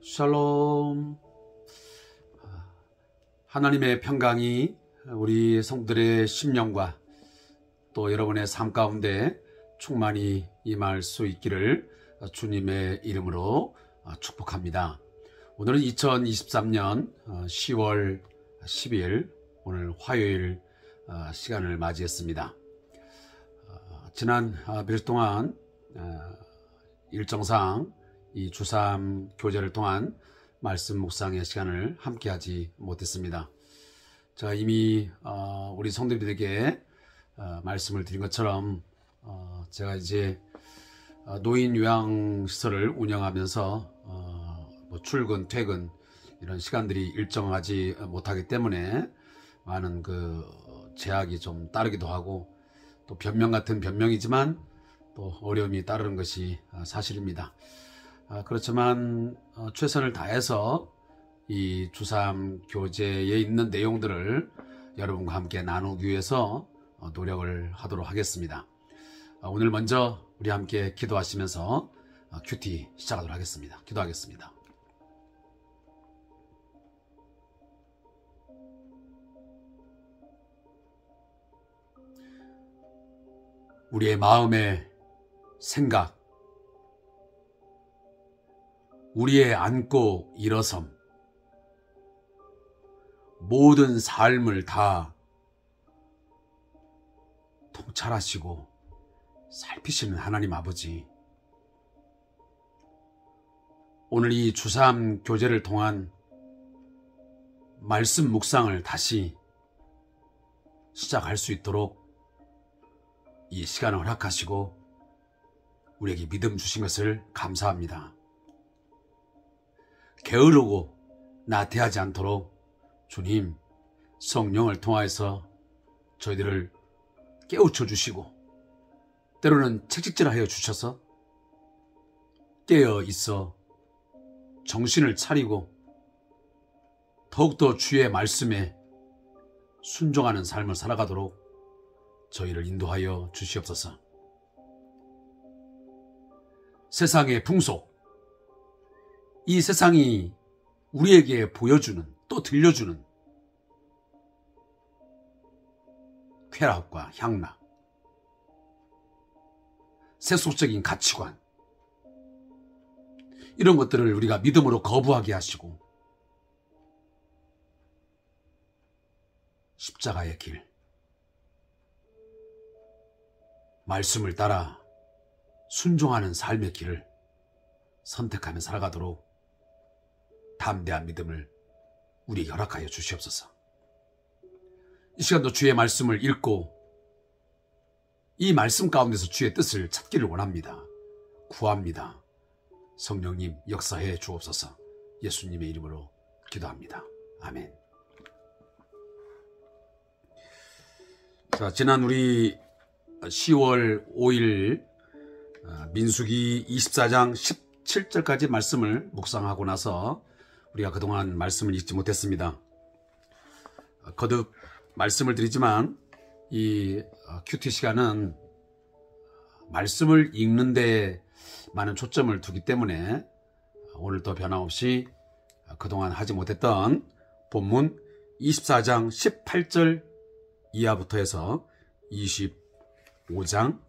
샬롬. 하나님의 평강이 우리 성도들의 심령과 또 여러분의 삶 가운데 충만히 임할 수 있기를 주님의 이름으로 축복합니다. 오늘은 2023년 10월 10일 오늘 화요일 시간을 맞이했습니다. 지난 며칠 동안 일정상 이 주3 교제를 통한 말씀 묵상의 시간을 함께하지 못했습니다. 제가 이미 우리 성도들에게 말씀을 드린 것처럼 제가 이제 노인 요양시설을 운영하면서 뭐 출근, 퇴근 이런 시간들이 일정하지 못하기 때문에 많은 그 제약이 좀 따르기도 하고 또 변명 같은 변명이지만 또 어려움이 따르는 것이 사실입니다. 그렇지만 최선을 다해서 이 주3 교재에 있는 내용들을 여러분과 함께 나누기 위해서 노력을 하도록 하겠습니다. 오늘 먼저 우리 함께 기도하시면서 큐티 시작하도록 하겠습니다. 기도하겠습니다. 우리의 마음의 생각, 우리의 앉고 일어섬, 모든 삶을 다 통찰하시고 살피시는 하나님 아버지, 오늘 이 주3 교제를 통한 말씀 묵상을 다시 시작할 수 있도록 이 시간을 허락하시고 우리에게 믿음 주신 것을 감사합니다. 게으르고 나태하지 않도록 주님 성령을 통하여서 저희들을 깨우쳐 주시고 때로는 채찍질하여 주셔서 깨어 있어 정신을 차리고 더욱더 주의 말씀에 순종하는 삶을 살아가도록 저희를 인도하여 주시옵소서. 세상의 풍속, 이 세상이 우리에게 보여주는 또 들려주는 쾌락과 향락, 세속적인 가치관, 이런 것들을 우리가 믿음으로 거부하게 하시고 십자가의 길, 말씀을 따라 순종하는 삶의 길을 선택하며 살아가도록 담대한 믿음을 우리에게 허락하여 주시옵소서. 이 시간도 주의 말씀을 읽고 이 말씀 가운데서 주의 뜻을 찾기를 원합니다. 구합니다. 성령님 역사해 주옵소서. 예수님의 이름으로 기도합니다. 아멘. 자, 지난 우리 10월 5일 민수기 24장 17절까지 말씀을 묵상하고 나서 우리가 그동안 말씀을 읽지 못했습니다. 거듭 말씀을 드리지만 이 큐티 시간은 말씀을 읽는 데 많은 초점을 두기 때문에 오늘도 변함없이 그동안 하지 못했던 본문 24장 18절 이하부터 해서 25장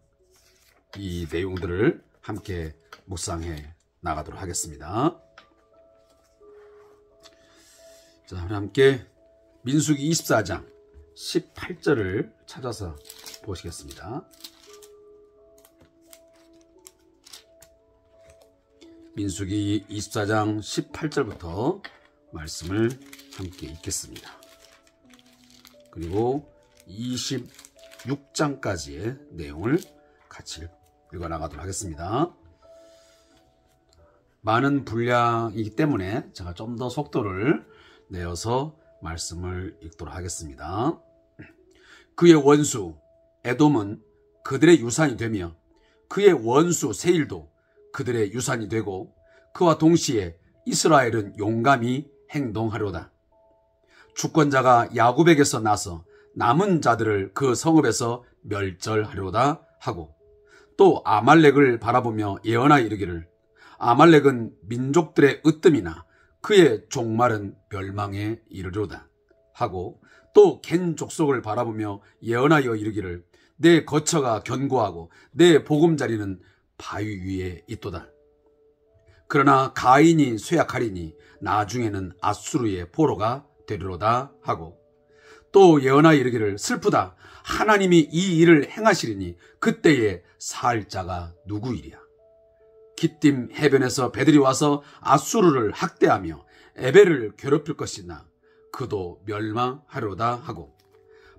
이 내용들을 함께 묵상해 나가도록 하겠습니다. 자, 우리 함께 민수기 24장 18절을 찾아서 보시겠습니다. 민수기 24장 18절부터 말씀을 함께 읽겠습니다. 그리고 26장까지의 내용을 같이 읽어나가도록 하겠습니다. 많은 분량이기 때문에 제가 좀 더 속도를 내어서 말씀을 읽도록 하겠습니다. 그의 원수 에돔은 그들의 유산이 되며 그의 원수 세일도 그들의 유산이 되고 그와 동시에 이스라엘은 용감히 행동하려다. 주권자가 야곱에게서 나서 남은 자들을 그 성읍에서 멸절하려다 하고 또 아말렉을 바라보며 예언하여 이르기를 아말렉은 민족들의 으뜸이나 그의 종말은 멸망에 이르리로다 하고, 또 겐 족속을 바라보며 예언하여 이르기를 내 거처가 견고하고 내 보금자리는 바위 위에 있도다. 그러나 가인이 쇠약하리니 나중에는 아수르의 포로가 되리로다 하고, 또 예언하여 이르기를 슬프다. 하나님이 이 일을 행하시리니 그때에 살 자가 누구이랴. 기띔 해변에서 배들이 와서 아수르를 학대하며 에벨을 괴롭힐 것이나 그도 멸망하리로다 하고,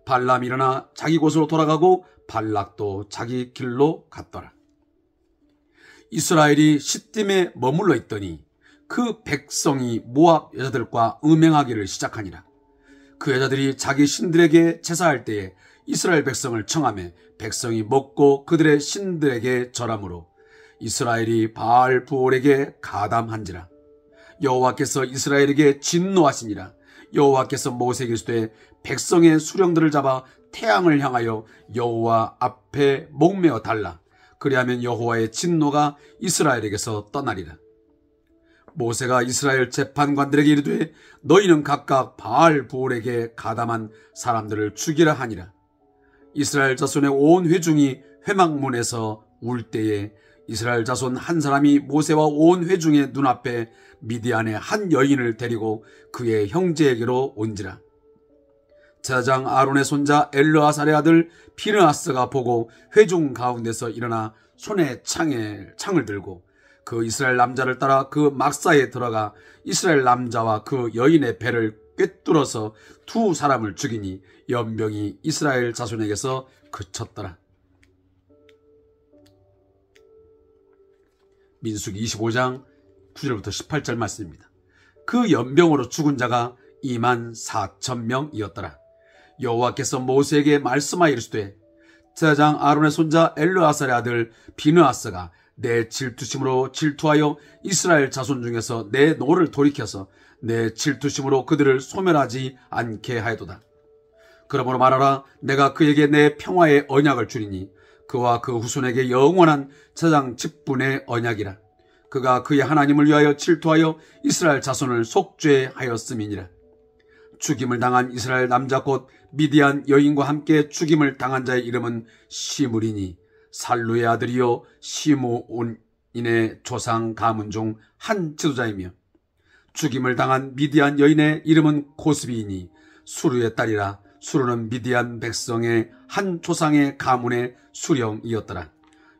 발람이 일어나 자기 곳으로 돌아가고 발락도 자기 길로 갔더라. 이스라엘이 시딤에 머물러 있더니 그 백성이 모압 여자들과 음행하기를 시작하니라. 그 여자들이 자기 신들에게 제사할 때에 이스라엘 백성을 청하며 백성이 먹고 그들의 신들에게 절함으로 이스라엘이 바알 부올에게 가담한지라. 여호와께서 이스라엘에게 진노하시니라. 여호와께서 모세에게 이르시되 백성의 수령들을 잡아 태양을 향하여 여호와 앞에 목매어 달라. 그리하면 여호와의 진노가 이스라엘에게서 떠나리라. 모세가 이스라엘 재판관들에게 이르되 너희는 각각 바알 부올에게 가담한 사람들을 죽이라 하니라. 이스라엘 자손의 온 회중이 회막문에서 울 때에 이스라엘 자손 한 사람이 모세와 온 회중의 눈앞에 미디안의 한 여인을 데리고 그의 형제에게로 온지라. 제사장 아론의 손자 엘르아살의 아들 비느하스가 보고 회중 가운데서 일어나 손에 창을 들고 그 이스라엘 남자를 따라 그 막사에 들어가 이스라엘 남자와 그 여인의 배를 꿰뚫어서 두 사람을 죽이니 연병이 이스라엘 자손에게서 그쳤더라. 민수기 25장 9절부터 18절 말씀입니다. 그 연병으로 죽은 자가 24,000명이었더라. 여호와께서 모세에게 말씀하여 이르시되 제사장 아론의 손자 엘르아살의 아들 비느하스가 내 질투심으로 질투하여 이스라엘 자손 중에서 내 노를 돌이켜서 내 질투심으로 그들을 소멸하지 않게 하여도다. 그러므로 말하라. 내가 그에게 내 평화의 언약을 주리니 그와 그 후손에게 영원한 제사장 직분의 언약이라. 그가 그의 하나님을 위하여 질투하여 이스라엘 자손을 속죄하였음이니라. 죽임을 당한 이스라엘 남자 곧 미디안 여인과 함께 죽임을 당한 자의 이름은 시므리니 살루의 아들이요 시므온인의 조상 가문 중 한 지도자이며, 죽임을 당한 미디안 여인의 이름은 고스비이니 수르의 딸이라. 수르는 미디안 백성의 한 조상의 가문의 수령이었더라.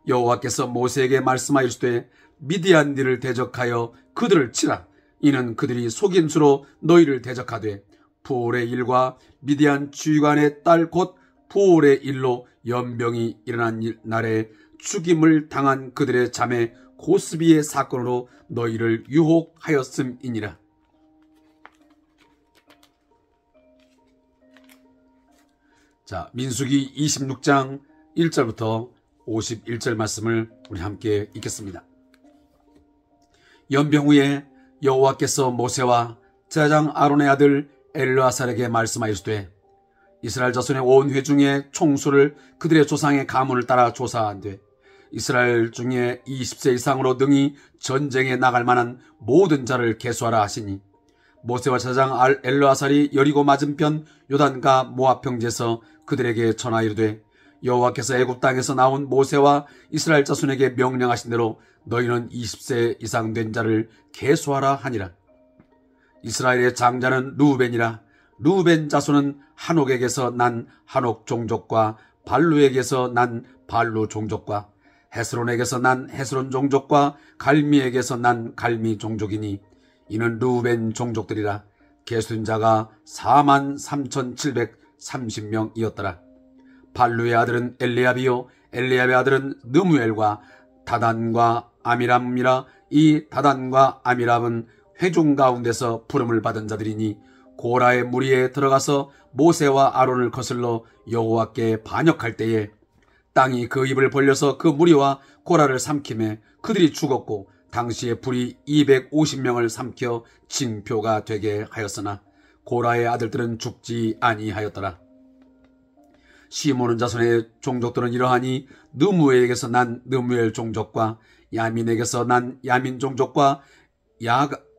여호와께서 모세에게 말씀하시되 미디안들을 대적하여 그들을 치라. 이는 그들이 속임수로 너희를 대적하되 부올의 일과 미디안 주관의 딸 곧 부올의 일로 연병이 일어난 날에 죽임을 당한 그들의 자매 고스비의 사건으로 너희를 유혹하였음이니라. 자, 민수기 26장 1절부터 51절 말씀을 우리 함께 읽겠습니다. 연병 후에 여호와께서 모세와 제사장 아론의 아들 엘르아살에게 말씀하시되 이스라엘 자손의 온 회중의 총수를 그들의 조상의 가문을 따라 조사한되 이스라엘 중에 20세 이상으로 능히 전쟁에 나갈 만한 모든 자를 계수하라 하시니, 모세와 제사장 엘르아살이 여리고 맞은편 요단과 모압 평지에서 그들에게 전하 이르되 여호와께서 애굽 땅에서 나온 모세와 이스라엘 자손에게 명령하신 대로 너희는 20세 이상 된 자를 계수하라 하니라. 이스라엘의 장자는 루벤이라. 루벤 자손은 한옥에게서 난 한옥 종족과 발루에게서 난 발루 종족과 헤스론에게서 난 헤스론 종족과 갈미에게서 난 갈미 종족이니 이는 루벤 종족들이라. 계수된 자가 43,730명이었더라. 발루의 아들은 엘리압이요 엘리압의 아들은 느무엘과 다단과 아미람이라. 이 다단과 아미람은 회중 가운데서 부름을 받은 자들이니 고라의 무리에 들어가서 모세와 아론을 거슬러 여호와께 반역할 때에 땅이 그 입을 벌려서 그 무리와 고라를 삼키매 그들이 죽었고 당시에 불이 250명을 삼켜 징표가 되게 하였으나 고라의 아들들은 죽지 아니하였더라. 시므온 자손의 종족들은 이러하니 느무엘에게서 난 느무엘 종족과 야민에게서 난 야민 종족과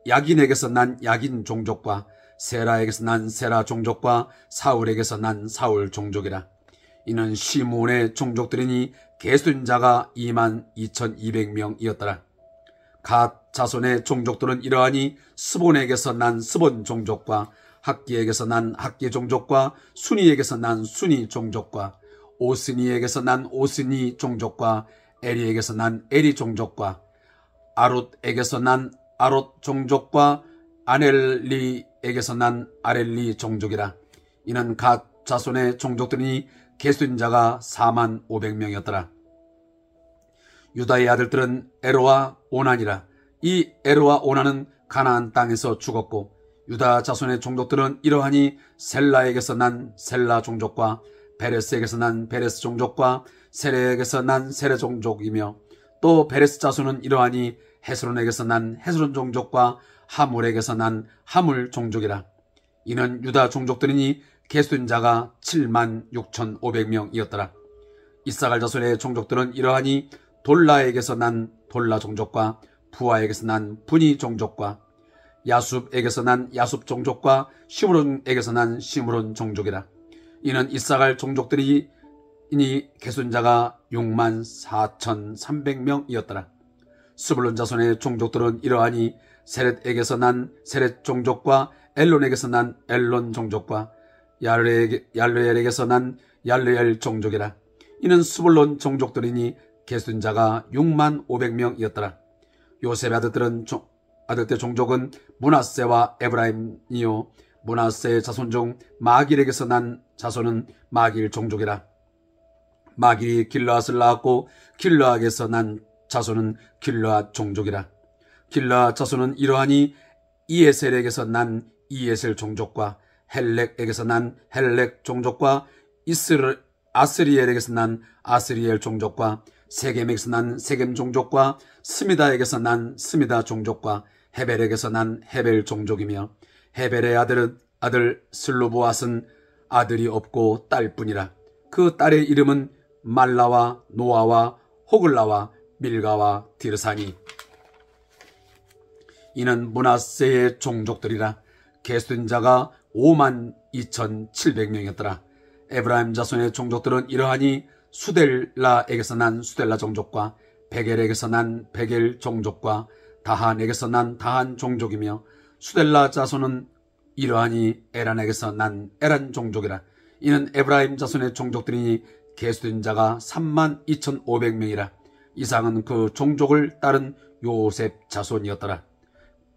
야긴에게서 난 야긴 종족과 세라에게서 난 세라 종족과 사울에게서 난 사울 종족이라. 이는 시므온의 종족들이니 계수인자가 22,200명이었더라. 갓 자손의 종족들은 이러하니 스본에게서 난 스본 종족과 학기에게서 난 학기 종족과 순이에게서 난 순이 종족과 오스니에게서 난 오스니 종족과 에리에게서 난 에리 종족과 아롯에게서 난 아롯 종족과 아넬리에게서 난 아렐리 종족이라. 이는 갓 자손의 종족들이니 계수인자가 45,000명이었더라. 유다의 아들들은 에로와 오난이라. 이 에로와 오난은 가나안 땅에서 죽었고 유다 자손의 종족들은 이러하니 셀라에게서 난 셀라 종족과 베레스에게서 난 베레스 종족과 세레에게서 난 세레 종족이며 또 베레스 자손은 이러하니 헤스론에게서 난 헤스론 종족과 하물에게서 난 하물 종족이라. 이는 유다 종족들이니 계수인자가 76,500명이었더라. 이사갈 자손의 종족들은 이러하니 돌라에게서 난 돌라 종족과 부하에게서 난 분이 종족과 야숲에게서 난 야숲 종족과 시므론에게서 난 시므론 종족이라. 이는 이사갈 종족들이니 계수인자가 64,300명이었더라. 스불론 자손의 종족들은 이러하니 세렛에게서 난 세렛 종족과 엘론에게서 난 엘론 종족과 얄레엘에게서 난 얄레엘 종족이라. 이는 스불론 종족들이니 계수인자가 65,000명이었더라. 요셉의 아들들 종족은 므낫세와 에브라임이요 므낫세의 자손 중 마길에게서 난 자손은 마길 종족이라. 마길이 길르앗을 낳았고 길르앗에게서 난 자손은 길르앗 종족이라. 길르앗 자손은 이러하니 이에셀에게서 난 이에셀 종족과 헬렉에게서 난 헬렉 종족과 아스리엘에게서 난 아스리엘 종족과 세겜에게서 난 세겜 종족과 스미다에게서 난 스미다 종족과 헤벨에게서 난 헤벨 종족이며 헤벨의 아들 슬로보앗은 아들이 없고 딸뿐이라. 그 딸의 이름은 말라와 노아와 호글라와 밀가와 디르사니. 이는 므낫세의 종족들이라. 계수된 자가 52,700명이었더라. 에브라임 자손의 종족들은 이러하니 수델라에게서 난 수델라 종족과 베겔에게서 난 베겔 종족과 다한에게서 난 다한 종족이며 수델라 자손은 이러하니 에란에게서 난 에란 종족이라. 이는 에브라임 자손의 종족들이니 계수된 자가 32,500명이라. 이상은 그 종족을 따른 요셉 자손이었더라.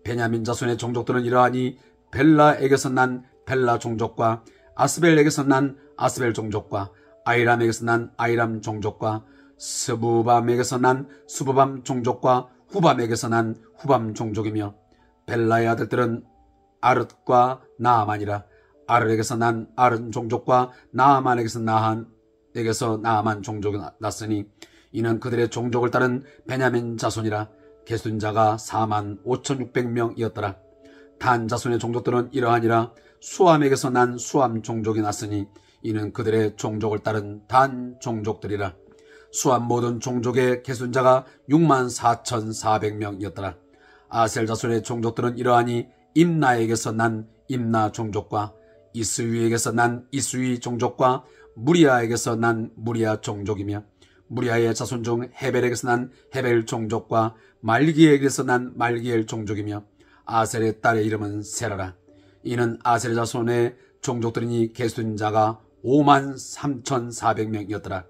베냐민 자손의 종족들은 이러하니 벨라에게서 난 벨라 종족과 아스벨에게서 난 아스벨 종족과 아이람에게서 난 아이람 종족과 스부밤에게서 난 스부밤 종족과 후밤에게서 난 후밤 종족이며 벨라의 아들들은 아릇과 나아만이라. 아르에게서 난 아른 종족과 나아만에게서 나아만 종족이 났으니 이는 그들의 종족을 따른 베냐민 자손이라. 계수된 자가 45,600명이었더라. 단 자손의 종족들은 이러하니라. 수암에게서 난 수암 종족이 났으니 이는 그들의 종족을 따른 단 종족들이라. 수암 모든 종족의 계수된 자가 64,400명이었더라. 아셀 자손의 종족들은 이러하니 임나에게서 난 임나 종족과 이스위에게서 난 이스위 종족과 무리아에게서 난 무리아 종족이며 무리아의 자손 중 헤벨에게서 난 헤벨 종족과 말기엘에게서 난 말기엘 종족이며 아셀의 딸의 이름은 세라라. 이는 아셀 자손의 종족들이니 계수된 자가 53,400명이었더라.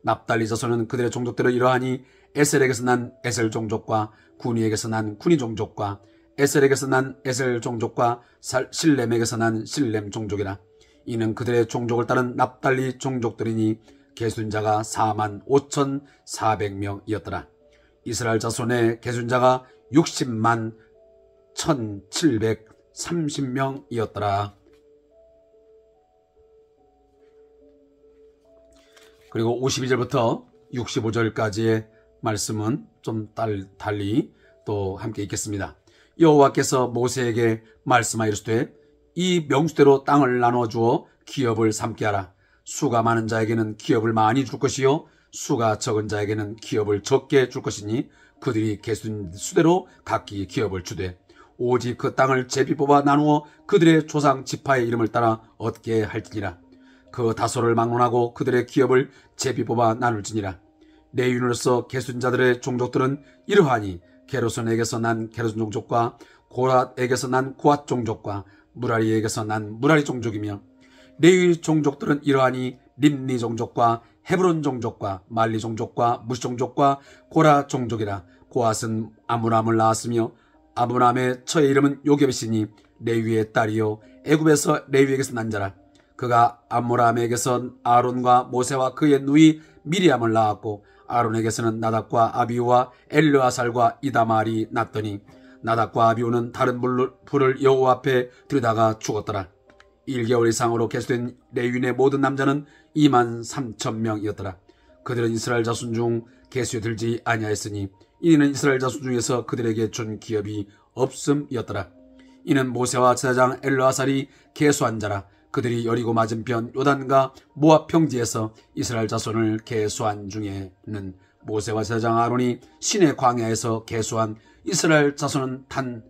납달리 자손은 그들의 종족들을 이러하니 에셀에게서 난 에셀 종족과 구니에게서 난 구니 종족과 에셀에게서 난 에셀 종족과 실렘에게서 난 실렘 종족이라. 이는 그들의 종족을 따른 납달리 종족들이니 계수된 자가 45,400명이었더라. 이스라엘 자손의 계수된 자가 60만 1,730명이었더라. 그리고 52절부터 65절까지의 말씀은 좀 달리 또 함께 읽겠습니다. 여호와께서 모세에게 말씀하이르시되 이 명수대로 땅을 나눠주어 기업을 삼게 하라. 수가 많은 자에게는 기업을 많이 줄 것이요 수가 적은 자에게는 기업을 적게 줄 것이니 그들이 계수된 수대로 각기 기업을 주되 오직 그 땅을 제비 뽑아 나누어 그들의 조상 지파의 이름을 따라 얻게 할지니라. 그 다소를 막론하고 그들의 기업을 제비 뽑아 나눌지니라. 레위인으로서 계순자들의 종족들은 이러하니 게르손에게서 난 게르손 종족과 고앗에게서 난 고앗 종족과 무라리에게서 난 무라리 종족이며, 레위 종족들은 이러하니 림니 종족과 헤브론 종족과 말리 종족과 무시 종족과 고라 종족이라. 고앗은 아므람을 낳았으며 아므람의 처의 이름은 요geb이시니 레위의 딸이요 애굽에서 레위에게서 난 자라. 그가 아므람에게서 아론과 모세와 그의 누이 미리암을 낳았고, 아론에게서는 나답과 아비우와 엘르아살과 이다말이 났더니, 나답과 아비우는 다른 불을 여호와 앞에 들여다가 죽었더라. 1개월 이상으로 계수된 레위인의 모든 남자는 23,000명이었더라. 그들은 이스라엘 자손 중 계수에 들지 아니하였으니 이는 이스라엘 자손 중에서 그들에게 준 기업이 없음이었더라. 이는 모세와 제사장 엘르아살이 계수한 자라. 그들이 여리고 맞은편 요단과 모압 평지에서 이스라엘 자손을 계수한 중에는 모세와 제사장 아론이 시내 광야에서 계수한 이스라엘 자손은 단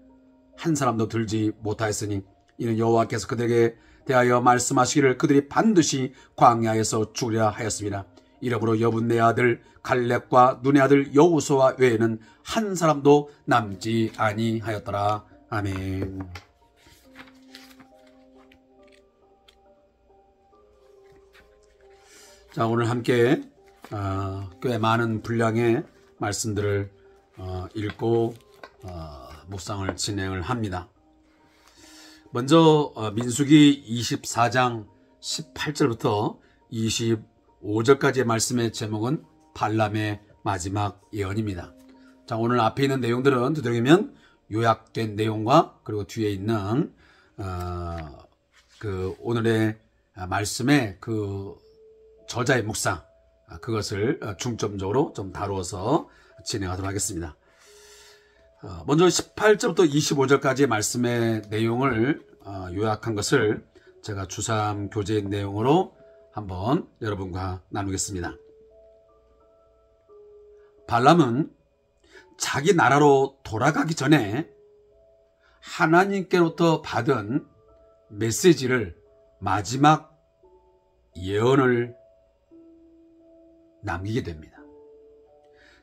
한 사람도 들지 못하였으니, 이는 여호와께서 그들에게 대하여 말씀하시기를 그들이 반드시 광야에서 죽으리라 하였습니다. 이러므로 여분네 아들 갈렙과 눈의 아들 여호수아 외에는 한 사람도 남지 아니하였더라. 아멘. 자, 오늘 함께 꽤 많은 분량의 말씀들을 읽고 묵상을 진행을 합니다. 먼저 민수기 24장 18절부터 25절까지의 말씀의 제목은 발람의 마지막 예언입니다. 자, 오늘 앞에 있는 내용들은 되도록이면 요약된 내용과 그리고 뒤에 있는 그 오늘의 말씀의 그 저자의 묵상, 그것을 중점적으로 좀 다루어서 진행하도록 하겠습니다. 먼저 18절부터 25절까지의 말씀의 내용을 요약한 것을 제가 주3 교재의 내용으로 한번 여러분과 나누겠습니다. 발람은 자기 나라로 돌아가기 전에 하나님께로부터 받은 메시지를, 마지막 예언을 남기게 됩니다.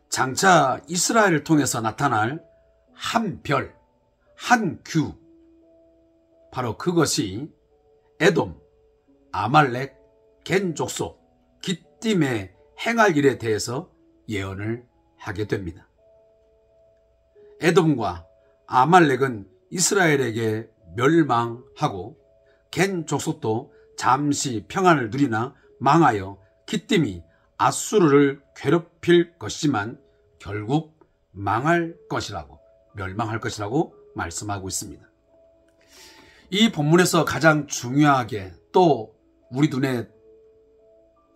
장차 이스라엘을 통해서 나타날 한 별, 한 규, 바로 그것이 에돔, 아말렉, 겐 족속, 깃딤에 행할 일에 대해서 예언을 하게 됩니다. 에돔과 아말렉은 이스라엘에게 멸망하고, 겐 족속도 잠시 평안을 누리나 망하여 깃딤이 아수르를 괴롭힐 것이지만 결국 망할 것이라고, 멸망할 것이라고 말씀하고 있습니다. 이 본문에서 가장 중요하게 또 우리 눈에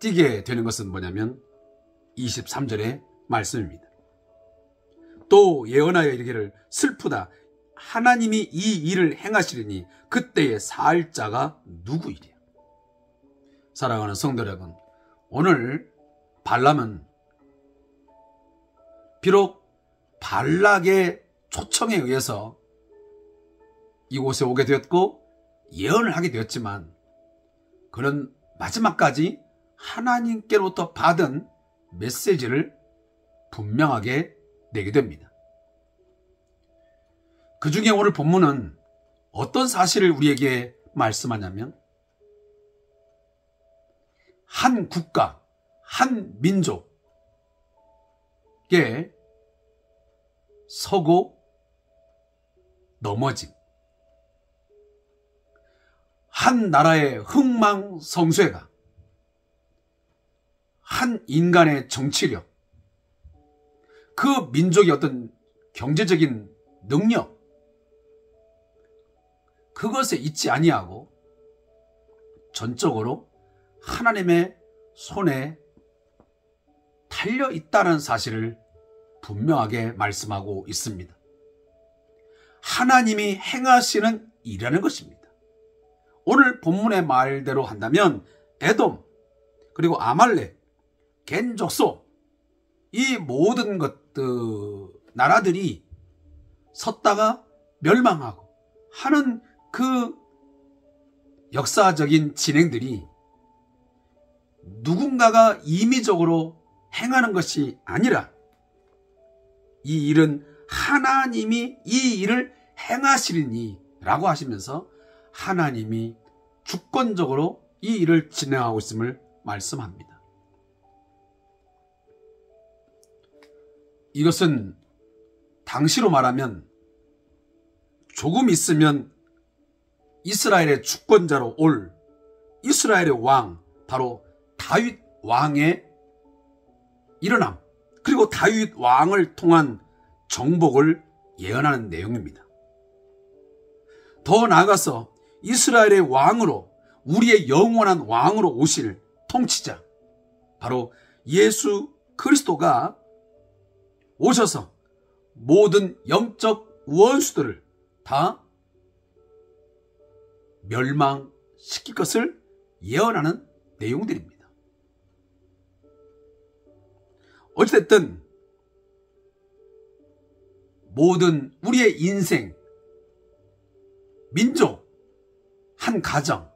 띄게 되는 것은 뭐냐면 23절의 말씀입니다. 또 예언하여 이르기를 슬프다, 하나님이 이 일을 행하시리니 그때의 살 자가 누구이랴. 사랑하는 성도 여러분, 오늘 발람은 비록 발락의 초청에 의해서 이곳에 오게 되었고 예언을 하게 되었지만, 그는 마지막까지 하나님께로부터 받은 메시지를 분명하게 내게 됩니다. 그 중에 오늘 본문은 어떤 사실을 우리에게 말씀하냐면, 한 국가, 한 민족에 서고 넘어짐, 한 나라의 흥망성쇠가, 한 인간의 정치력, 그 민족의 어떤 경제적인 능력, 그것에 있지 아니하고 전적으로 하나님의 손에 달려 있다는 사실을 분명하게 말씀하고 있습니다. 하나님이 행하시는 일이라는 것입니다. 오늘 본문의 말대로 한다면 에돔, 그리고 아말렉, 겐 족속, 이 모든 나라들이 섰다가 멸망하고 하는 그 역사적인 진행들이 누군가가 임의적으로 행하는 것이 아니라 이 일은 하나님이 이 일을 행하시리니 라고 하시면서 하나님이 주권적으로 이 일을 진행하고 있음을 말씀합니다. 이것은 당시로 말하면 조금 있으면 이스라엘의 주권자로 올 이스라엘의 왕, 바로 다윗 왕의 일어남, 그리고 다윗 왕을 통한 정복을 예언하는 내용입니다. 더 나아가서 이스라엘의 왕으로, 우리의 영원한 왕으로 오실 통치자, 바로 예수 그리스도가 오셔서 모든 영적 원수들을 다 멸망시킬 것을 예언하는 내용들입니다. 어찌됐든 모든 우리의 인생, 민족, 한 가정,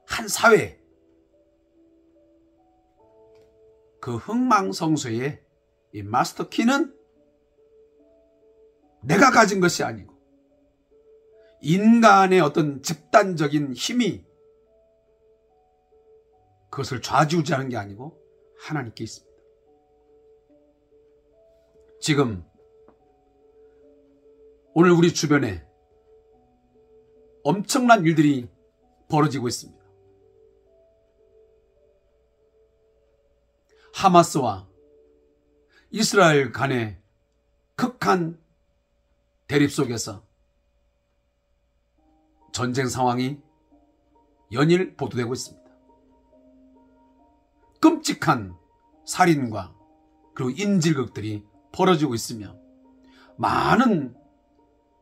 한 사회, 그 흥망성쇠의 이 마스터키는 내가 가진 것이 아니고 인간의 어떤 집단적인 힘이 그것을 좌지우지하는 게 아니고 하나님께 있습니다. 지금 오늘 우리 주변에 엄청난 일들이 벌어지고 있습니다. 하마스와 이스라엘 간의 극한 대립 속에서 전쟁 상황이 연일 보도되고 있습니다. 끔찍한 살인과 그리고 인질극들이 벌어지고 있으며 많은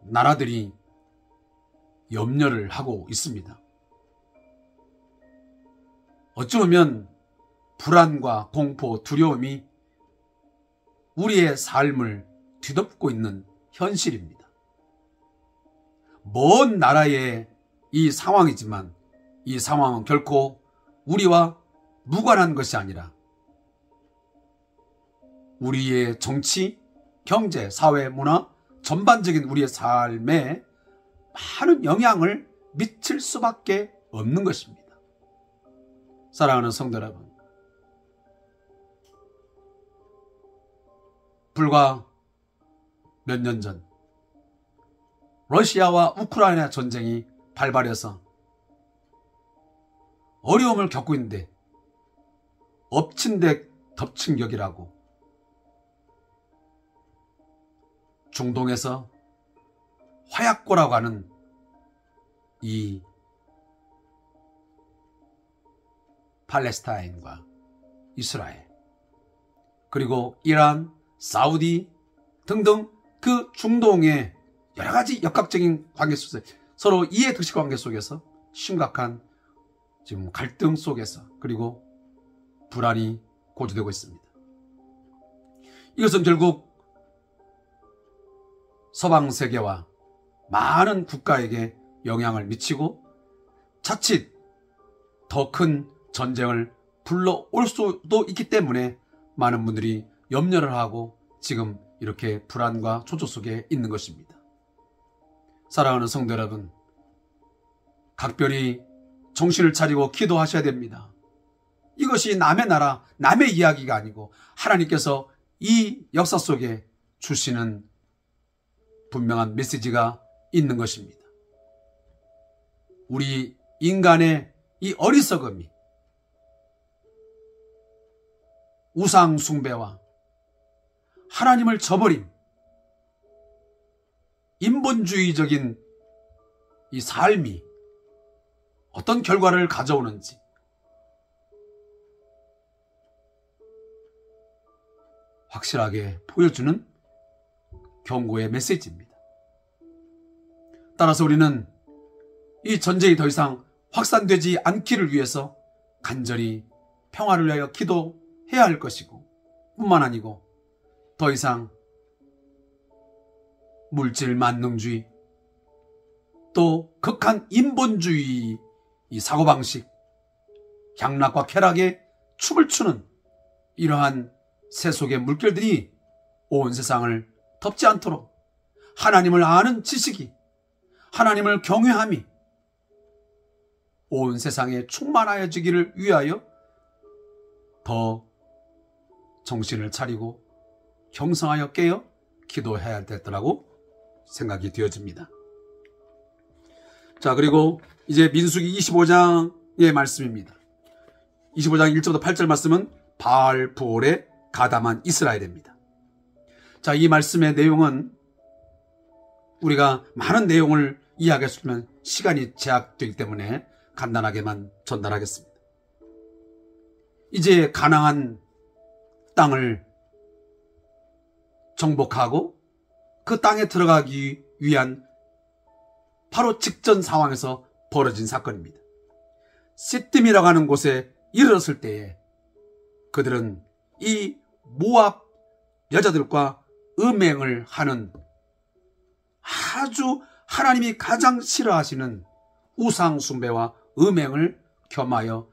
나라들이 염려를 하고 있습니다. 어찌 보면 불안과 공포, 두려움이 우리의 삶을 뒤덮고 있는 현실입니다. 먼 나라의 이 상황이지만 이 상황은 결코 우리와 무관한 것이 아니라 우리의 정치, 경제, 사회, 문화, 전반적인 우리의 삶에 많은 영향을 미칠 수밖에 없는 것입니다. 사랑하는 성도 여러분, 불과 몇 년 전 러시아와 우크라이나 전쟁이 발발해서 어려움을 겪고 있는데 엎친 데 덮친 격이라고 중동에서 화약고라고 하는 이 팔레스타인과 이스라엘, 그리고 이란, 사우디 등등 그 중동의 여러 가지 역학적인 관계 속에서 서로 이해득실 관계 속에서 심각한 지금 갈등 속에서 그리고 불안이 고조되고 있습니다. 이것은 결국 서방 세계와 많은 국가에게 영향을 미치고 자칫 더 큰 전쟁을 불러올 수도 있기 때문에 많은 분들이 염려를 하고 지금 이렇게 불안과 초조 속에 있는 것입니다. 사랑하는 성도 여러분, 각별히 정신을 차리고 기도하셔야 됩니다. 이것이 남의 나라, 남의 이야기가 아니고 하나님께서 이 역사 속에 주시는 분명한 메시지가 있는 것입니다. 우리 인간의 이 어리석음이 우상 숭배와 하나님을 저버림, 인본주의적인 이 삶이 어떤 결과를 가져오는지 확실하게 보여주는 경고의 메시지입니다. 따라서 우리는 이 전쟁이 더 이상 확산되지 않기를 위해서 간절히 평화를 위하여 기도해야 할 것이고, 뿐만 아니고 더 이상 물질 만능주의, 또 극한 인본주의 이 사고방식, 향락과 쾌락에 춤을 추는 이러한 세속의 물결들이 온 세상을 덮지 않도록 하나님을 아는 지식이, 하나님을 경외함이 온 세상에 충만하여지기를 위하여 더 정신을 차리고 경성하여 깨어 기도해야 되더라고 생각이 되어집니다. 자, 그리고 이제 민수기 25장의 말씀입니다. 25장 1절부터 8절 말씀은 바알 부올에 가담한 이스라엘입니다. 자, 이 말씀의 내용은 우리가 많은 내용을 이야기했으면 시간이 제약되기 때문에 간단하게만 전달하겠습니다. 이제 가나안 땅을 정복하고 그 땅에 들어가기 위한 바로 직전 상황에서 벌어진 사건입니다. 시딤이라고 하는 곳에 이르렀을 때에 그들은 이 모압 여자들과 음행을 하는 아주 하나님이 가장 싫어하시는 우상 숭배와 음행을 겸하여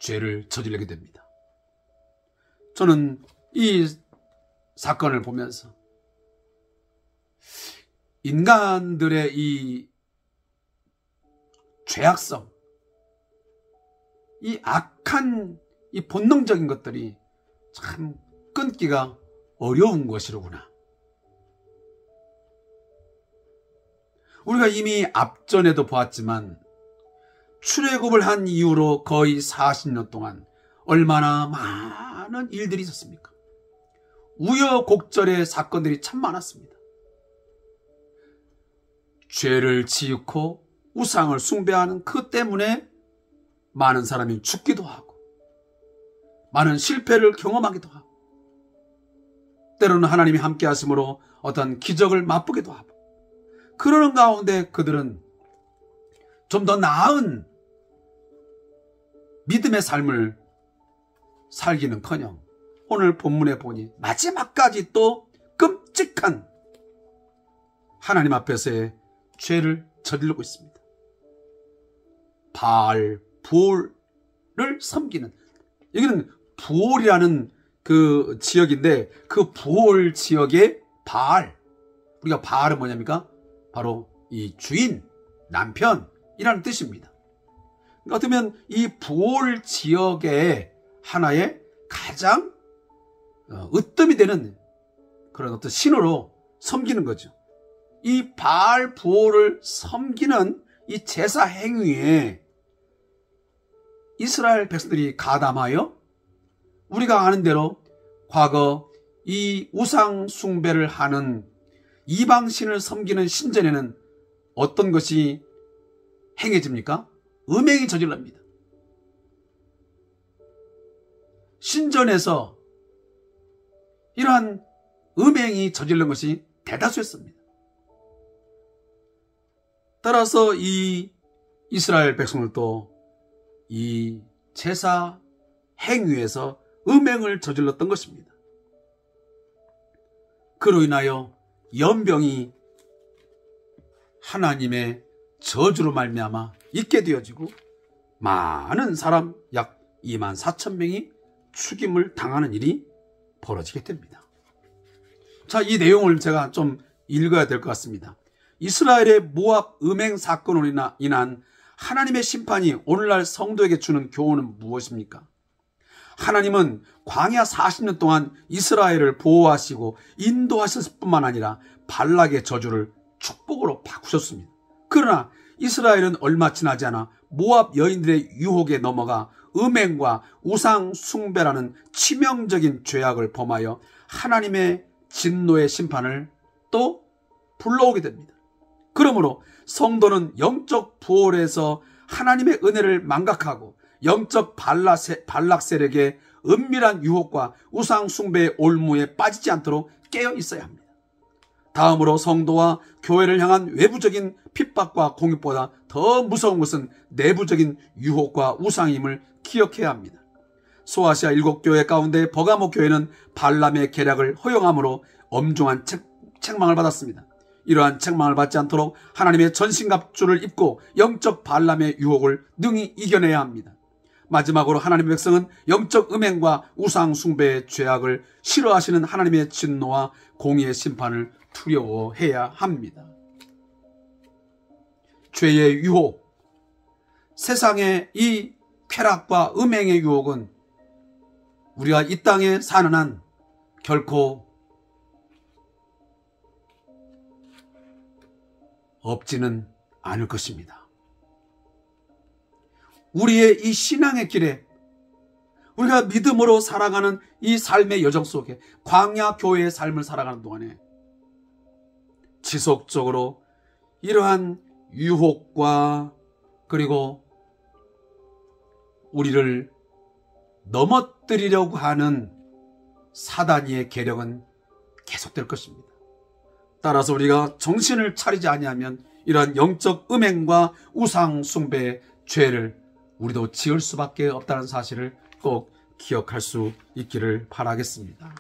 죄를 저지르게 됩니다. 저는 이 사건을 보면서 인간들의 이 죄악성, 이 악한 이 본능적인 것들이 참 끊기가 어려운 것이로구나. 우리가 이미 앞전에도 보았지만 출애굽을 한 이후로 거의 40년 동안 얼마나 많은 일들이 있었습니까? 우여곡절의 사건들이 참 많았습니다. 죄를 지으고 우상을 숭배하는 그 때문에 많은 사람이 죽기도 하고 많은 실패를 경험하기도 하고 때로는 하나님이 함께 하심으로 어떤 기적을 맛보기도 하고 그러는 가운데 그들은 좀 더 나은 믿음의 삶을 살기는커녕 오늘 본문에 보니 마지막까지 또 끔찍한 하나님 앞에서의 죄를 저지르고 있습니다. 바알, 부올을 섬기는, 여기는 부올이라는 그 지역인데 그 부올 지역의 바알, 우리가 바알은 뭐냐입니까? 바로 이 주인, 남편이라는 뜻입니다. 그러니까 어떻게 보면 이 부올 지역의 하나의 가장 으뜸이 되는 그런 어떤 신호로 섬기는 거죠. 이 바알 부올을 섬기는 이 제사 행위에 이스라엘 백성들이 가담하여 우리가 아는 대로 과거 이 우상 숭배를 하는 이방신을 섬기는 신전에는 어떤 것이 행해집니까? 음행이 저질납니다. 신전에서 이러한 음행이 저질른 것이 대다수였습니다. 따라서 이 이스라엘 백성들도 이 제사 행위에서 음행을 저질렀던 것입니다. 그로 인하여 연병이 하나님의 저주로 말미암아 있게 되어지고 많은 사람 약 2만 4천 명이 죽임을 당하는 일이 벌어지게 됩니다. 자, 이 내용을 제가 좀 읽어야 될 것 같습니다. 이스라엘의 모압 음행 사건으로 인한 하나님의 심판이 오늘날 성도에게 주는 교훈은 무엇입니까? 하나님은 광야 40년 동안 이스라엘을 보호하시고 인도하셨을 뿐만 아니라 발락의 저주를 축복으로 바꾸셨습니다. 그러나 이스라엘은 얼마 지나지 않아 모압 여인들의 유혹에 넘어가 음행과 우상 숭배라는 치명적인 죄악을 범하여 하나님의 진노의 심판을 또 불러오게 됩니다. 그러므로 성도는 영적 부활에서 하나님의 은혜를 망각하고 영적 발락 세력의 은밀한 유혹과 우상 숭배의 올무에 빠지지 않도록 깨어 있어야 합니다. 다음으로 성도와 교회를 향한 외부적인 핍박과 공격보다 더 무서운 것은 내부적인 유혹과 우상임을 기억해야 합니다. 소아시아 7교회 가운데 버가모 교회는 발람의 계략을 허용함으로 엄중한 책망을 받았습니다. 이러한 책망을 받지 않도록 하나님의 전신갑주를 입고 영적 반람의 유혹을 능히 이겨내야 합니다. 마지막으로 하나님의 백성은 영적 음행과 우상 숭배의 죄악을 싫어하시는 하나님의 진노와 공의의 심판을 두려워해야 합니다. 죄의 유혹, 세상의 이 쾌락과 음행의 유혹은 우리가 이 땅에 사는 한 결코 없지는 않을 것입니다. 우리의 이 신앙의 길에 우리가 믿음으로 살아가는 이 삶의 여정 속에 광야 교회의 삶을 살아가는 동안에 지속적으로 이러한 유혹과 그리고 우리를 넘어뜨리려고 하는 사단의 계력은 계속될 것입니다. 따라서 우리가 정신을 차리지 아니하면 이러한 영적 음행과 우상 숭배의 죄를 우리도 지을 수밖에 없다는 사실을 꼭 기억할 수 있기를 바라겠습니다.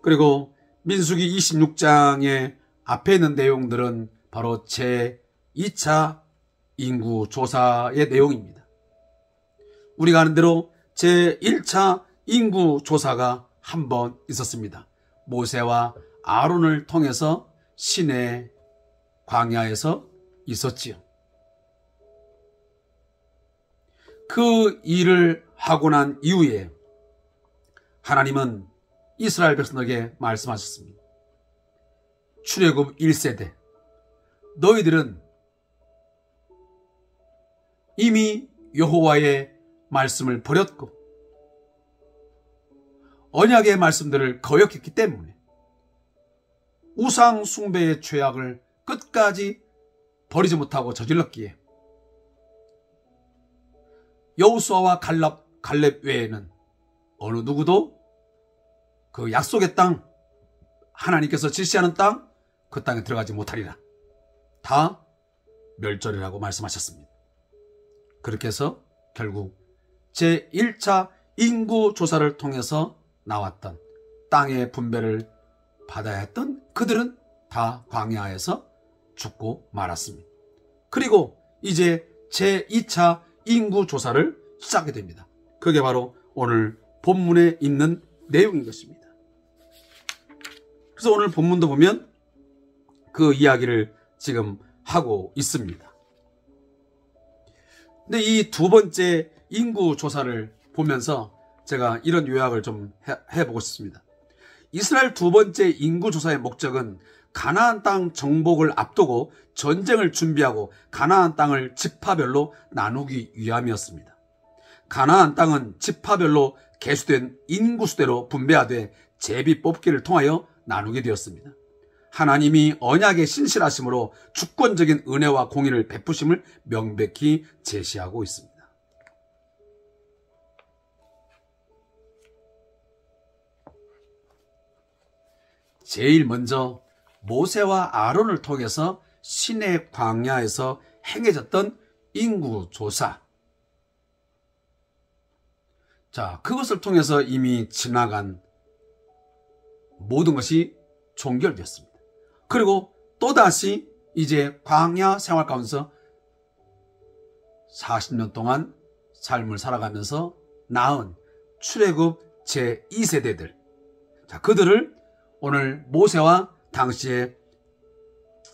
그리고 민수기 26장의 앞에 있는 내용들은 바로 제2차 인구조사의 내용입니다. 우리가 아는 대로 제1차 인구조사가 한 번 있었습니다. 모세와 아론을 통해서 시내 광야에서 있었지요. 그 일을 하고 난 이후에 하나님은 이스라엘 백성에게 말씀하셨습니다. 출애굽 1세대 너희들은 이미 여호와의 말씀을 버렸고 언약의 말씀들을 거역했기 때문에 우상 숭배의 죄악을 끝까지 버리지 못하고 저질렀기에 여호수아와 갈렙 외에는 어느 누구도 그 약속의 땅, 하나님께서 지시하는 땅, 그 땅에 들어가지 못하리라. 다 멸절이라고 말씀하셨습니다. 그렇게 해서 결국 제1차 인구조사를 통해서 나왔던 땅의 분배를 받아야 했던 그들은 다 광야에서 죽고 말았습니다. 그리고 이제 제2차 인구조사를 시작하게 됩니다. 그게 바로 오늘 본문에 있는 내용인 것입니다. 그래서 오늘 본문도 보면 그 이야기를 지금 하고 있습니다. 근데 이 두 번째 인구조사를 보면서 제가 이런 요약을 좀 해보고 싶습니다. 이스라엘 두 번째 인구조사의 목적은 가나안 땅 정복을 앞두고 전쟁을 준비하고 가나안 땅을 지파별로 나누기 위함이었습니다. 가나안 땅은 지파별로 계수된 인구수대로 분배하되 제비 뽑기를 통하여 나누게 되었습니다. 하나님이 언약의 신실하심으로 주권적인 은혜와 공의를 베푸심을 명백히 제시하고 있습니다. 제일 먼저 모세와 아론을 통해서 시내 광야에서 행해졌던 인구조사. 자, 그것을 통해서 이미 지나간 모든 것이 종결되었습니다. 그리고 또다시 이제 광야 생활 가운데서 40년 동안 삶을 살아가면서 낳은 출애굽 제2세대들. 자, 그들을 오늘 모세와 당시에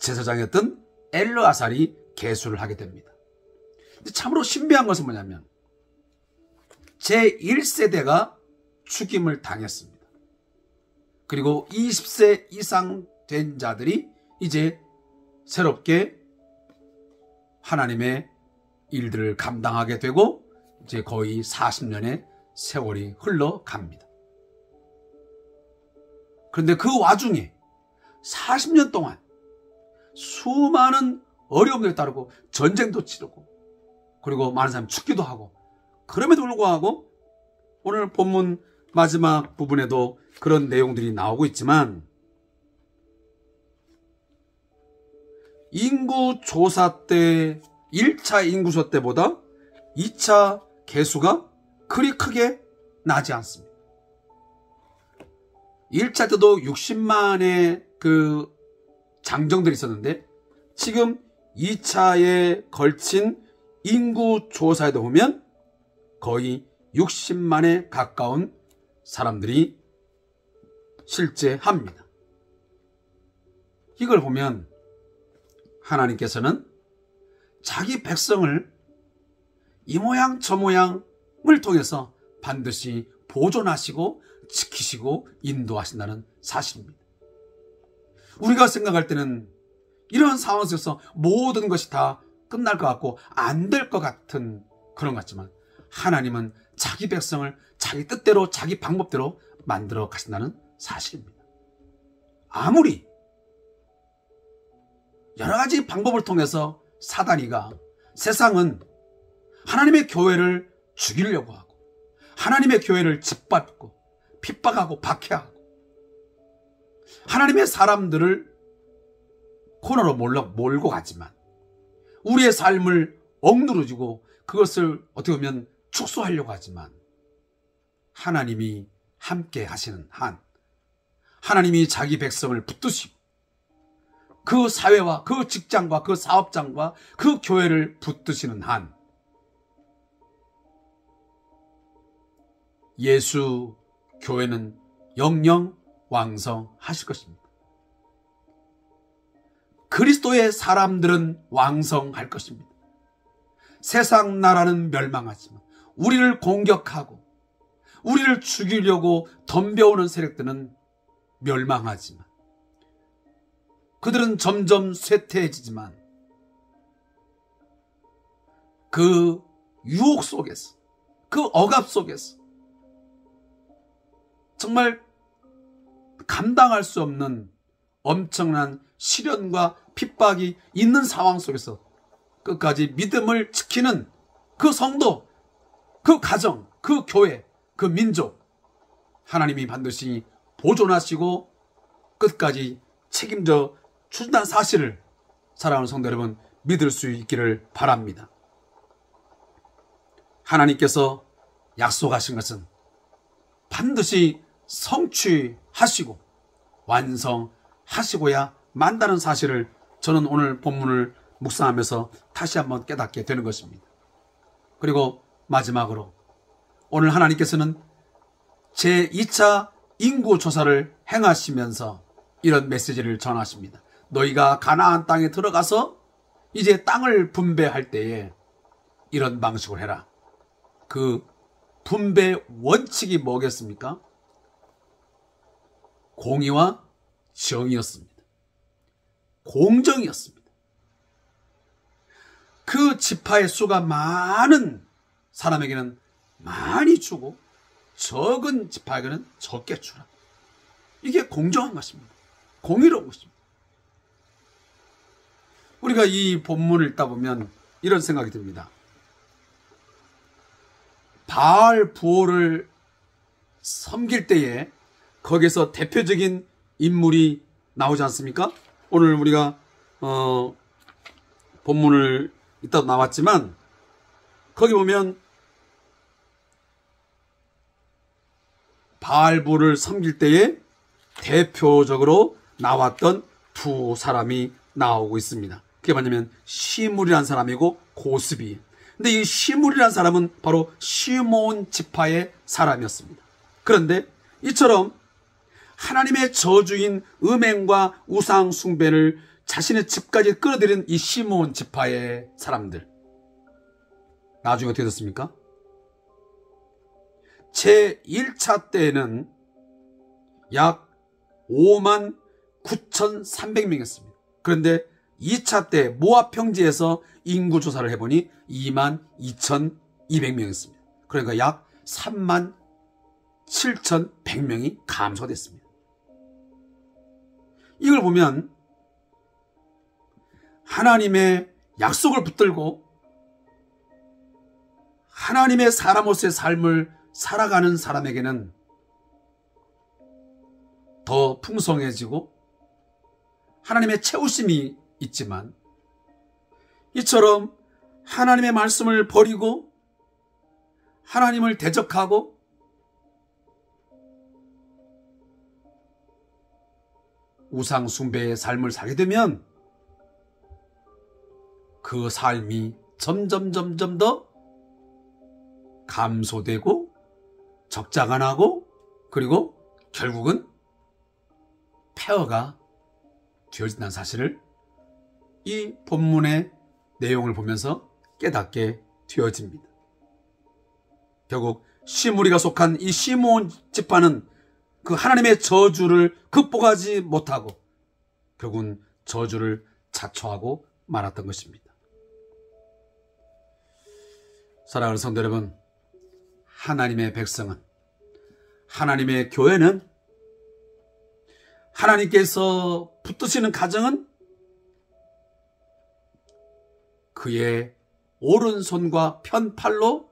제사장이었던 엘르아살이 계수를 하게 됩니다. 참으로 신비한 것은 뭐냐면 제1세대가 죽임을 당했습니다. 그리고 20세 이상 된 자들이 이제 새롭게 하나님의 일들을 감당하게 되고 이제 거의 40년의 세월이 흘러갑니다. 그런데 그 와중에 40년 동안 수많은 어려움들이 따르고 전쟁도 치르고 그리고 많은 사람이 죽기도 하고 그럼에도 불구하고 오늘 본문 마지막 부분에도 그런 내용들이 나오고 있지만 인구조사 때 1차 인구조 때보다 2차 개수가 그리 크게 나지 않습니다. 1차 때도 60만의 그 장정들이 있었는데 지금 2차에 걸친 인구 조사에도 보면 거의 60만에 가까운 사람들이 실제합니다. 이걸 보면 하나님께서는 자기 백성을 이 모양 저 모양을 통해서 반드시 보존하시고 지키시고 인도하신다는 사실입니다. 우리가 생각할 때는 이런 상황 속에서 모든 것이 다 끝날 것 같고 안 될 것 같은 그런 것 같지만 하나님은 자기 백성을 자기 뜻대로 자기 방법대로 만들어 가신다는 사실입니다. 아무리 여러 가지 방법을 통해서 사단이가 세상은 하나님의 교회를 죽이려고 하고 하나님의 교회를 짓밟고 핍박하고 박해하고 하나님의 사람들을 코너로 몰고 가지만 우리의 삶을 억누르고 그것을 어떻게 보면 축소하려고 하지만 하나님이 함께 하시는 한 하나님이 자기 백성을 붙드시고 그 사회와 그 직장과 그 사업장과 그 교회를 붙드시는 한 예수 교회는 영영 왕성하실 것입니다. 그리스도의 사람들은 왕성할 것입니다. 세상 나라는 멸망하지만 우리를 공격하고 우리를 죽이려고 덤벼오는 세력들은 멸망하지만 그들은 점점 쇠퇴해지지만 그 유혹 속에서 그 억압 속에서 정말 감당할 수 없는 엄청난 시련과 핍박이 있는 상황 속에서 끝까지 믿음을 지키는 그 성도, 그 가정, 그 교회, 그 민족 하나님이 반드시 보존하시고 끝까지 책임져 주신다는 사실을 사랑하는 성도 여러분 믿을 수 있기를 바랍니다. 하나님께서 약속하신 것은 반드시 성취하시고 완성하시고야 만다는 사실을 저는 오늘 본문을 묵상하면서 다시 한번 깨닫게 되는 것입니다. 그리고 마지막으로 오늘 하나님께서는 제2차 인구조사를 행하시면서 이런 메시지를 전하십니다. 너희가 가나안 땅에 들어가서 이제 땅을 분배할 때에 이런 방식으로 해라. 그 분배 원칙이 뭐겠습니까? 공의와 정의였습니다. 공정이었습니다. 그 지파의 수가 많은 사람에게는 많이 주고 적은 지파에게는 적게 주라. 이게 공정한 것입니다. 공의로운 것입니다. 우리가 이 본문을 읽다 보면 이런 생각이 듭니다. 바알 부호를 섬길 때에 거기서 대표적인 인물이 나오지 않습니까? 오늘 우리가 본문을 이따 나왔지만 거기 보면 바알 부호를 섬길 때에 대표적으로 나왔던 두 사람이 나오고 있습니다. 그게 뭐냐면 시물이라는 사람이고 고스비. 근데 이 시물이라는 사람은 바로 시므온 지파의 사람이었습니다. 그런데 이처럼 하나님의 저주인 음행과 우상 숭배를 자신의 집까지 끌어들인 이 시므온 지파의 사람들 나중에 어떻게 됐습니까? 제1차 때에는 약 59,300명이었습니다. 그런데 2차 때 모압 평지에서 인구조사를 해보니 22,200명이었습니다. 그러니까 약 37,100명이 감소됐습니다. 이걸 보면 하나님의 약속을 붙들고 하나님의 사람으로서의 삶을 살아가는 사람에게는 더 풍성해지고 하나님의 채우심이 있지만 이처럼 하나님의 말씀을 버리고 하나님을 대적하고 우상 숭배의 삶을 살게 되면 그 삶이 점점 더 감소되고 적자가 나고 그리고 결국은 폐허가 되어진다는 사실을 이 본문의 내용을 보면서 깨닫게 되어집니다. 결국 시므리가 속한 이 시므온 지파는 그 하나님의 저주를 극복하지 못하고 결국은 저주를 자초하고 말았던 것입니다. 사랑하는 성도 여러분, 하나님의 백성은, 하나님의 교회는, 하나님께서 붙드시는 가정은 그의 오른손과 편팔로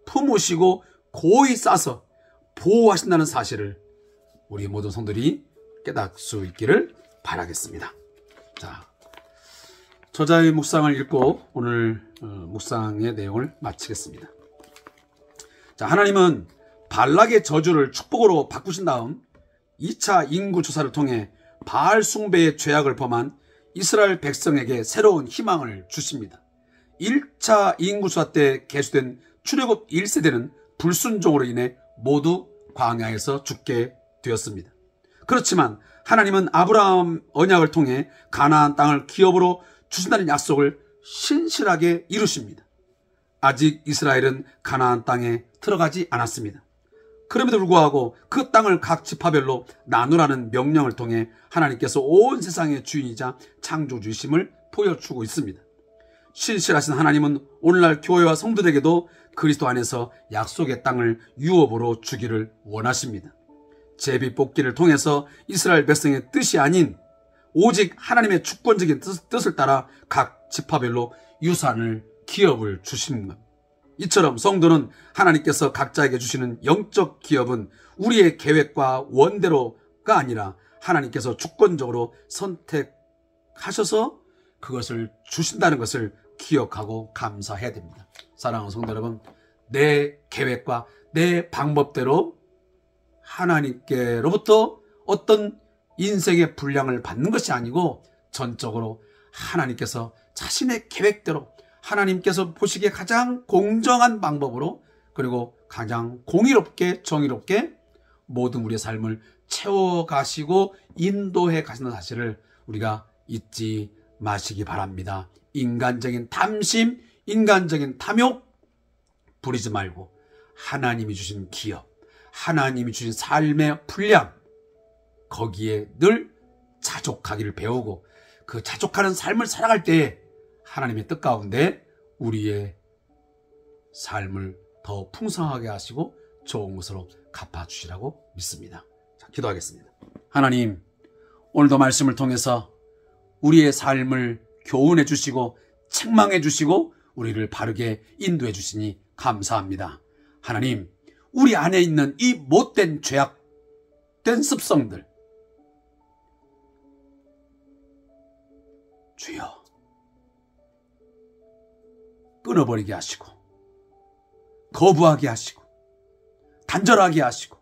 품으시고 고이 싸서 보호하신다는 사실을 우리 모든 성도들이 깨달을 수 있기를 바라겠습니다. 자, 저자의 묵상을 읽고 오늘 묵상의 내용을 마치겠습니다. 자, 하나님은 발락의 저주를 축복으로 바꾸신 다음 2차 인구조사를 통해 바알 숭배의 죄악을 범한 이스라엘 백성에게 새로운 희망을 주십니다. 1차 인구조사 때 계수된 출애굽 1세대는 불순종으로 인해 모두 광야에서 죽게 되었습니다. 그렇지만 하나님은 아브라함 언약을 통해 가나안 땅을 기업으로 주신다는 약속을 신실하게 이루십니다. 아직 이스라엘은 가나안 땅에 들어가지 않았습니다. 그럼에도 불구하고 그 땅을 각 지파별로 나누라는 명령을 통해 하나님께서 온 세상의 주인이자 창조주이심을 보여주고 있습니다. 신실하신 하나님은 오늘날 교회와 성도들에게도 그리스도 안에서 약속의 땅을 유업으로 주기를 원하십니다. 제비 뽑기를 통해서 이스라엘 백성의 뜻이 아닌 오직 하나님의 주권적인 뜻을 따라 각 지파별로 유산을 기업을 주시는 것. 이처럼 성도는 하나님께서 각자에게 주시는 영적 기업은 우리의 계획과 원대로가 아니라 하나님께서 주권적으로 선택하셔서 그것을 주신다는 것을 기억하고 감사해야 됩니다. 사랑하는 성도 여러분, 내 계획과 내 방법대로 하나님께로부터 어떤 인생의 분량을 받는 것이 아니고 전적으로 하나님께서 자신의 계획대로 하나님께서 보시기에 가장 공정한 방법으로 그리고 가장 공의롭게 정의롭게 모든 우리의 삶을 채워가시고 인도해 가시는 사실을 우리가 잊지 마시기 바랍니다. 인간적인 탐심, 인간적인 탐욕 부리지 말고 하나님이 주신 기업, 하나님이 주신 삶의 분량 거기에 늘 자족하기를 배우고 그 자족하는 삶을 살아갈 때에 하나님의 뜻 가운데 우리의 삶을 더 풍성하게 하시고 좋은 것으로 갚아주시라고 믿습니다. 자, 기도하겠습니다. 하나님, 오늘도 말씀을 통해서 우리의 삶을 교훈해 주시고 책망해 주시고 우리를 바르게 인도해 주시니 감사합니다. 하나님, 우리 안에 있는 이 못된 죄악된 습성들 주여 끊어버리게 하시고 거부하게 하시고 단절하게 하시고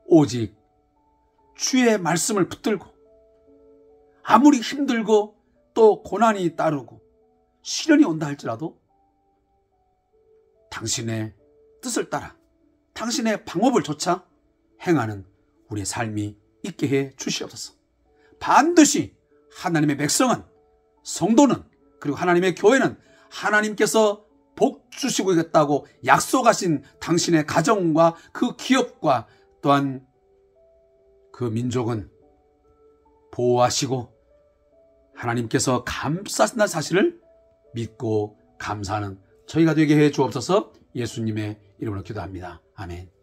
오직 주의 말씀을 붙들고 아무리 힘들고 또 고난이 따르고 시련이 온다 할지라도 당신의 뜻을 따라 당신의 방법을 조차 행하는 우리의 삶이 있게 해 주시옵소서. 반드시 하나님의 백성은, 성도는, 그리고 하나님의 교회는 하나님께서 복 주시고 있다고 약속하신 당신의 가정과 그 기업과 또한 그 민족은 보호하시고 하나님께서 감싸신다는 사실을 믿고 감사하는 저희가 되게 해 주옵소서. 예수님의 이름으로 기도합니다. 아멘.